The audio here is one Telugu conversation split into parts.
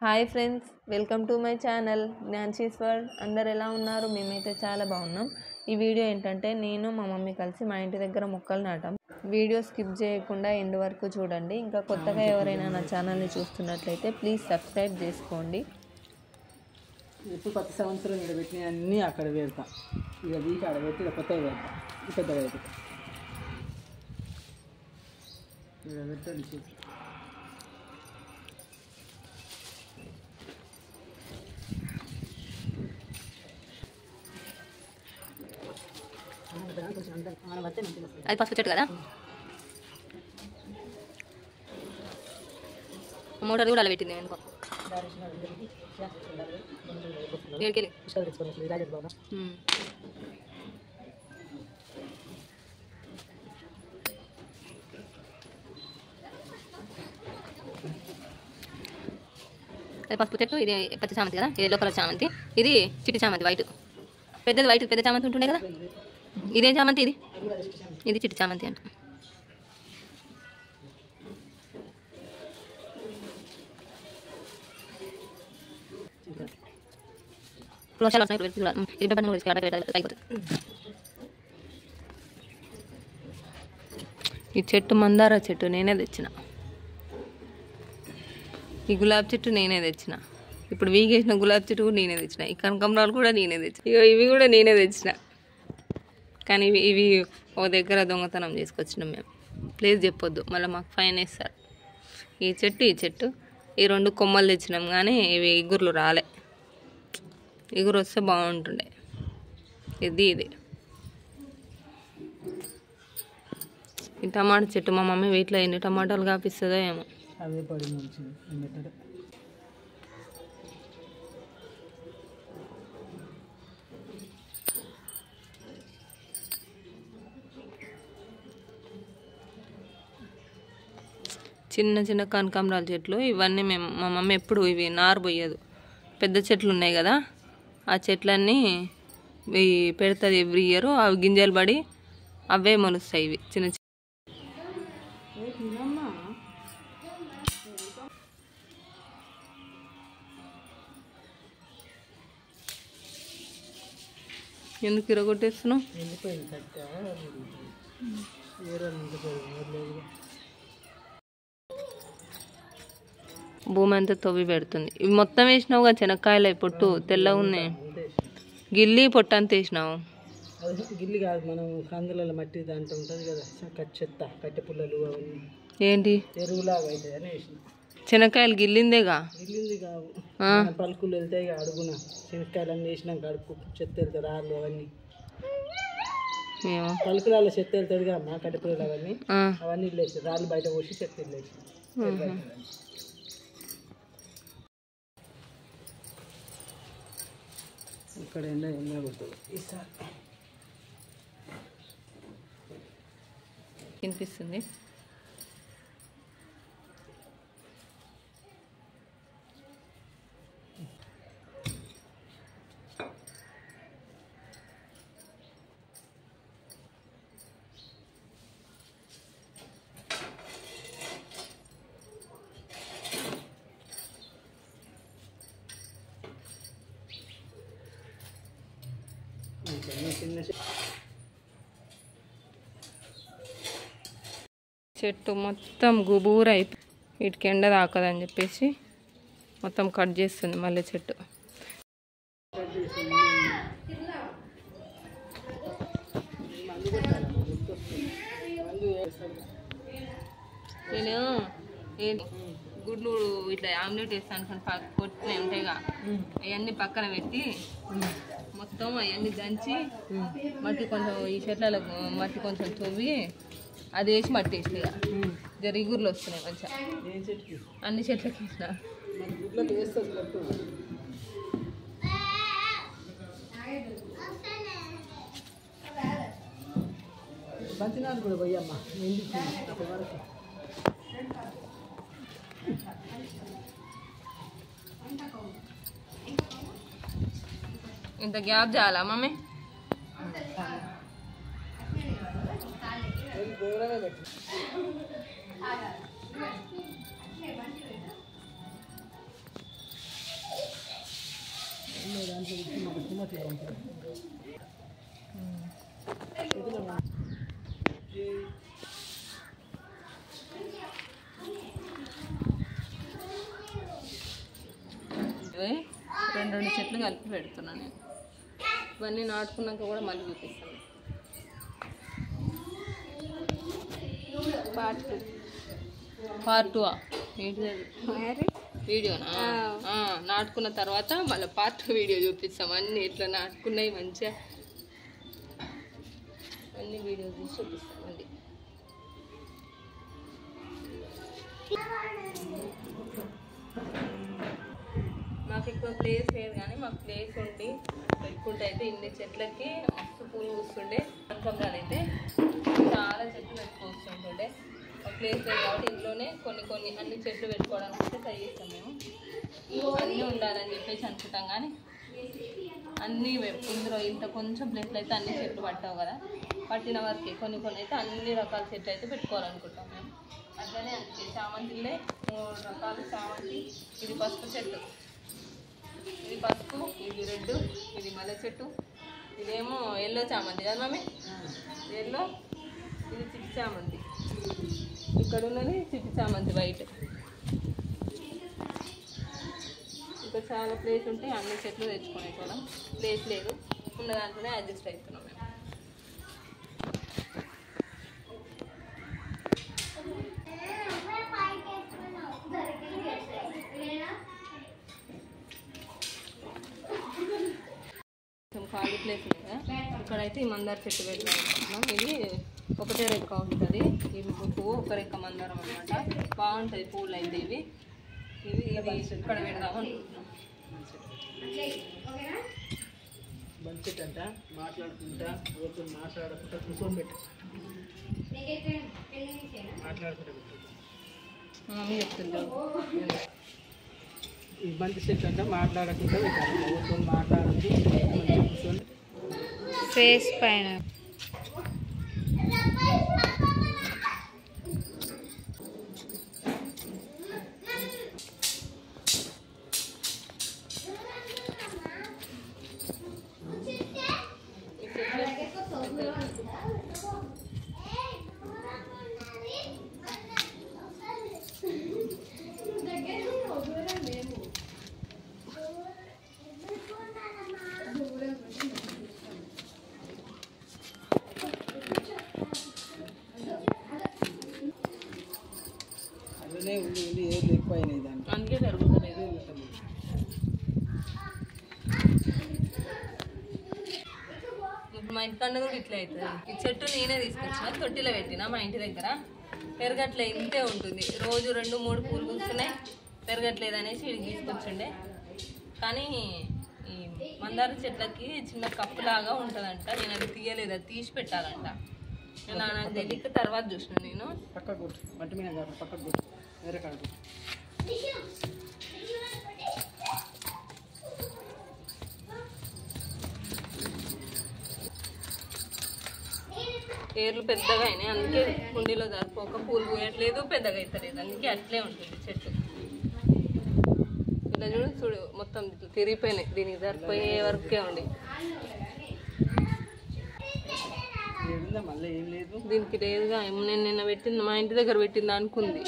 Hi friends, welcome to my channel Gnanshi's world. అందరు ఎలా ఉన్నారు? మేమైతే చాలా బాగున్నాం. ఈ వీడియో ఏంటంటే నేను మా మమ్మీ కలిసి మా ఇంటి దగ్గర మొక్కలు నాటాం. వీడియో స్కిప్ చేయకుండా ఎండ్ వరకు చూడండి. ఇంకా కొత్తగా ఎవరైనా నా ఛానల్ని చూస్తున్నట్లయితే ప్లీజ్ సబ్స్క్రైబ్ చేసుకోండి. ఇప్పుడు కొత్త సంవత్సరం ఇక్కడ పెట్టిన అన్నీ అక్కడ పెడతాం. ఇక వీటి ఆడ పెట్టి ఇక కొత్తగా పెడతాం. ఇది పెద్దగా పెడతాం. ఇక్కడ పెట్టండి. అది పసుపు చెట్టు కదా, మోటార్ కూడా అలా పెట్టింది అనుకో. అది పసుపు చెట్టు, ఇది పచ్చి చామంతి కదా, ఇది లోపల చామంతి, ఇది చిట్టి చామంతి వైట్. పెద్దది వైట్ పెద్ద చామంతి ఉంటుండే కదా, ఇదేం చామంతి? ఇది చిట్టి చామంతి అంట. ఈ చెట్టు మందార చెట్టు నేనే తెచ్చిన. ఈ గులాబీ చెట్టు నేనే తెచ్చిన. ఇప్పుడు వీగేసిన గులాబీ చెట్టు కూడా నేనే తెచ్చిన. ఈ కనకాంబరాలు కూడా నేనే తెచ్చిన. ఇవి కూడా నేనే తెచ్చిన. కానీ ఇవి ఒక దగ్గర దొంగతనం చేసుకొచ్చినాం మేము. ప్లీజ్ చెప్పొద్దు, మళ్ళీ మాకు ఫైన్ వేస్తారు. ఈ చెట్టు ఈ రెండు కొమ్మలు తెచ్చినాం, కానీ ఇవి ఇగుర్లు రాలే. ఇగురు వస్తే బాగుంటుండే. ఇది ఈ టమాటా చెట్టు మా మమ్మీ వీటిలో ఎన్ని టమాటాలు కాపిస్తుందో ఏమో. అవే పడి మంచిది. చిన్న చిన్న కనకాంబరాల చెట్లు ఇవన్నీ మా మమ్మీ ఎప్పుడు ఇవి నారు పోయదు. పెద్ద చెట్లు ఉన్నాయి కదా, ఆ చెట్లన్నీ పెడుతుంది ఎవ్రీ ఇయర్. అవి గింజలు పడి అవే మొలుస్తాయి. ఇవి చిన్న చిన్న. ఎందుకు ఇరగొట్టేస్తున్నావు? భూమి అంతా తవ్వి పెడుతుంది. ఇవి మొత్తం వేసినావు కదా, శనక్కాయలు పొట్టు తెల్లగా ఉన్నాయి. గిల్లి పొట్టు అంత వేసినావు. గిల్లి కాదు, మనం కందుల మట్టి దాంట్లో ఉంటుంది కదా, చెత్త కట్టె పుల్లలు అవన్నీ ఏంటి ఎరువులాగా అవుతాయి అని వేసిన. శనక్కాయలు గిల్లిందేగా. గిల్లింది కావు, పలుకులు వెళ్తాయి అడుగున. శనక్కాయలు అన్నీ వేసినాక అడుగు చెత్త వెళ్తాయి, రాళ్ళు అవన్నీ పలుకులలో చెత్త వెళ్తాడుగా అమ్మ, కట్టె పుల్లలు అవన్నీ ఇల్లేసి రాళ్ళు బయట పోసి చెత్త ఇల్లేసి. ఇక్కడ ఎండ కొడుతుంది ఈసారి. వినిపిస్తుంది. చెట్టు మొత్తం గుబూరు అయిపోయి వీటికి ఎండ తాకదని చెప్పేసి మొత్తం కట్ చేస్తుంది మళ్ళీ చెట్టు. నేను గుడ్లు ఇట్లా ఆమ్లెట్ వేస్తాను కానీ కొట్టినవి ఉంటాయిగా, అవన్నీ పక్కన పెట్టి మొత్తం అవన్నీ దంచి మట్టి కొంచెం ఈ చెట్లలో మట్టి కొంచెం తవ్వి అది వేసి మట్టి వేసిన. జర ఇగుర్లు వస్తున్నాయి మంచిగా. అన్ని చెట్లకి వేసిన. మంచినాలు కూడా పోయమ్మా. ఇంత గ్యాప్ చాలా మమ్మీ. రెండు చెట్లు కలిపి పెడుతున్నాను నేను. ఇవన్నీ నాటుకున్నాక కూడా మళ్ళీ చూపిస్తాను. పార్ట్ 2 ఏంటిది వీడియోనా? నాటుకున్న తర్వాత మళ్ళీ పార్ట్ 2 వీడియో చూపిస్తాం. అన్నీ ఎట్లా నాటుకున్నాయి మంచిగా అన్ని వీడియో తీసి చూపిస్తాం అండి. మాకు ఎక్కువ ప్లేస్ లేదు కానీ మాకు ప్లేస్ ఉండి పెట్టుకుంటే అయితే ఇన్ని చెట్లకి మస్తు పూలు పూస్తుండే. కనకాంబరాలు అయితే చాలా చెట్లు పెట్టుకొస్తుంటుండే. ప్లేస్ లేదు కాబట్టి ఇంట్లోనే కొన్ని అన్ని చెట్లు పెట్టుకోవడానికి అయితే ట్రై చేస్తాం మేము. అన్నీ ఉండాలని చెప్పేసి అనుకుంటాం కానీ అన్నీ ఇందులో ఇంత కొంచెం ప్లేస్లో అయితే అన్ని చెట్లు పట్టావు కదా, పట్టిన వరకే కొన్ని అయితే అన్ని రకాల చెట్లు అయితే పెట్టుకోవాలనుకుంటాం మేము. అట్లనే అంతే చామంతిలే 3 రకాల చామంతి. ఇది పసుపు చెట్టు, ఇది పసుపు, ఇది రెడ్, ఇది మల్లె చెట్టు, ఇదేమో ఎల్లో చామంతి కదా మమ్మీ, ఎల్లో. ఇది చిట్టి చామంతి, ఇక్కడ ఉన్నది చిట్టి చామంతి వైట్. ఇంకా చాలా ప్లేస్ ఉంటే అన్ని చెట్లు తెచ్చుకునే కూడా ప్లేస్ లేదు, ఉన్న దాంట్లోనే అడ్జస్ట్ అవుతున్నాం మేము. ఖాళీ ప్లేస్ ఉంది కదా, ఇక్కడైతే ఈ మందార చెట్టు పెడదాం అనుకుంటున్నాం. ఇది ఒకటే రెక్క ఉంటుంది, ఇవి పువ్వు ఒక రెక్క మందారం అనమాట. బాగుంటుంది పూలు అయితే ఇవి ఇక్కడ పెడదాం అనుకుంటున్నాం. బంచెట్ అంట మాట్లాడుకుంటా రోజు మాట్లాడుకుంటా కూర్చొని పెట్టు, మాట్లాడుకుంటా పెట్టు. మమ్మీ చెప్తుంటారు ఈ బంతి చెట్టు అంట మాట్లాడకుండా పెట్టాలి, కూర్చొని మాట్లాడుతూ కూర్చొని ఫేస్ పైన అందులోనే ఉండి ఏది ఎక్కువ అయినాయి దాన్ని అందుకే జరుగుతలేదు. ఇప్పుడు మా ఇంటికన్నా కూడా ఇట్లా అవుతుంది. ఈ చెట్టు నేనే తీసుకొచ్చిన, తొట్టిలో పెట్టిన మా ఇంటి దగ్గర. పెరగట్లే, ఇంతే ఉంటుంది. రోజు 2-3 పూలు కూర్చున్నాయి, పెరగట్లేదు అనేసి ఇది తీసుకొచ్చిండే. కానీ ఈ మందార చెట్లకి చిన్న కప్పు లాగా ఉంటుందంట, నేను అది తీయలేదు, అది తీసి పెట్టాలంట. నాకు తెలియక తర్వాత చూసిన నేను. పక్కకు కొట్టు, మట్టి మీద కాదు పక్కకు కొట్టు, వేరే కాడ కొట్టు. ఏర్లు పెద్దగా అయినాయి, అందుకే కుండీలో సరిపోక పూలు పూయట్లేదు, పెద్దగా అవుతలేదు. అందుకే అట్లే ఉంటుంది చెట్టు. ఇలా చూడు మొత్తం తిరిగిపోయినాయి, దీనికి సరిపోయే వరకే ఉండి. మళ్ళీ ఏం లేదు దీనికి లేదుగా, నేను నిన్న పెట్టింది మా ఇంటి దగ్గర పెట్టింది అనుకుంది.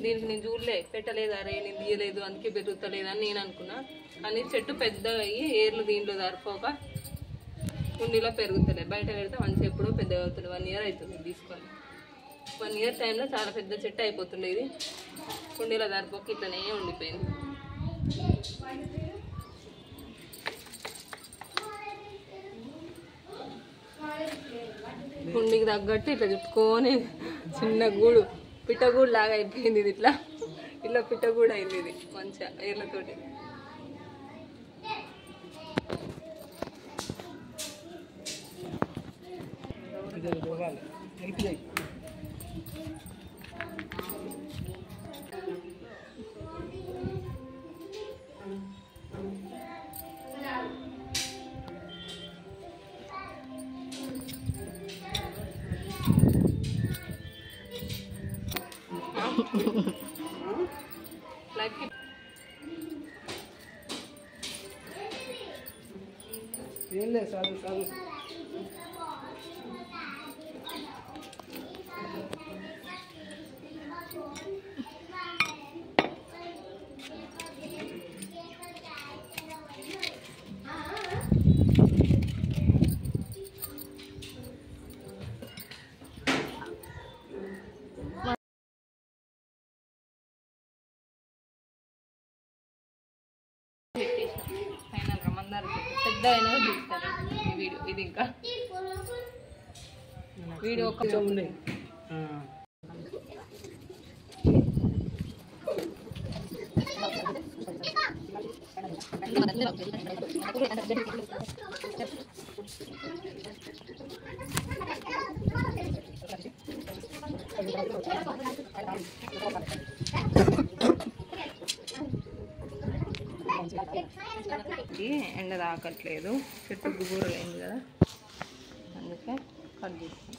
దీనికి నేను చూడలే, పెట్టలేదు, అరే నేను తీయలేదు అందుకే పెరుగుతలేదు అని నేను అనుకున్నా. కానీ చెట్టు పెద్దగా అయ్యి ఏర్లు దీంట్లో సరిపోక కుండీలో పెరుగుతలేదు. బయట పెడితే మంచిగా ఎప్పుడో పెద్దగా అవుతుంది. 1 ఇయర్ అవుతుంది తీసుకొని. 1 ఇయర్ టైంలో చాలా పెద్ద చెట్టు అయిపోతుండే. ఇది కుండీలో సరిపోక ఇట్లనే ఉండిపోయింది. కుండీకి తగ్గట్టు ఇట్లా చుట్టుకొని చిన్న గూడు, పిట్టగూడు లాగా అయిపోయింది. ఇది ఇట్లా పిట్టగూడు అయింది ఇది మంచిగా ఏర్లతోటి. ఏం లేదు చదువు చదువు. ఫైనల్ రమందారు పెద్ద అయినా చూస్తారు ఈ వీడియో. ఇది ఇంకా వీడియో ఒక కొంచెం ఉంది. ఎండ తాకట్లేదు, చెట్టు గుబూరలు అయింది కదా, అందుకే కట్ చేస్తాం.